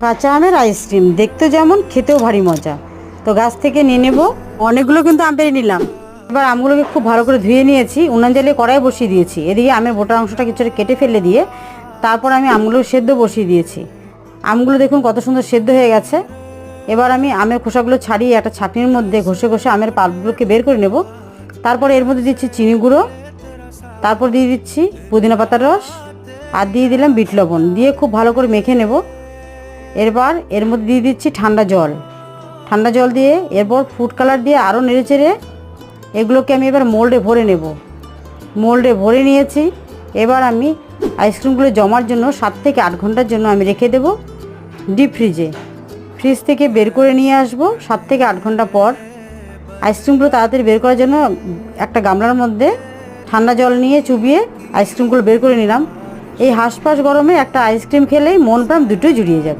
কাঁচা আমের আইসক্রিম দেখতে যেমন খেতেও ভারী মজা। তো গাছ থেকে নিয়ে নেব। অনেকগুলো কিন্তু আম পেড়ে নিলাম। এবার আমগুলোকে খুব ভালো করে ধুয়ে নিয়েছি, উনান জ্বালিয়ে কড়াই বসিয়ে দিয়েছি। এদিকে আমের বোটার অংশটা কিছুটা কেটে ফেলে দিয়ে তারপর আমি আমগুলো সেদ্ধ বসিয়ে দিয়েছি। আমগুলো দেখুন কত সুন্দর সেদ্ধ হয়ে গেছে। এবার আমি আমের খোসাগুলো ছাড়িয়ে একটা ছাঁকনির মধ্যে ঘষে ঘষে আমের পাল্পগুলোকে বের করে নেব। তারপর এর মধ্যে দিচ্ছি চিনি গুঁড়ো, তারপর দিয়ে দিচ্ছি পুদিনা পাতার রস, আর দিয়ে দিলাম বিট লবণ, দিয়ে খুব ভালো করে মেখে নেব। এরপর এর মধ্যে দিয়ে দিচ্ছি ঠান্ডা জল দিয়ে এরপর ফুড কালার দিয়ে আরও নেড়েচেড়ে এগুলোকে আমি এবার মোল্ডে ভরে নেব। মোল্ডে ভরে নিয়েছি। এবার আমি আইসক্রিমগুলো জমার জন্য 7 থেকে 8 ঘন্টার জন্য আমি রেখে দেব ডিপ ফ্রিজে। ফ্রিজ থেকে বের করে নিয়ে আসবো 7 থেকে 8 ঘন্টা পর। আইসক্রিমগুলো তাড়াতাড়ি বের করার জন্য একটা গামলার মধ্যে ঠান্ডা জল নিয়ে চুবিয়ে আইসক্রিমগুলো বের করে নিলাম। এই হাঁসফাঁস গরমে একটা আইসক্রিম খেলেই মন প্রাণ দুটোই জুড়িয়ে যাবে।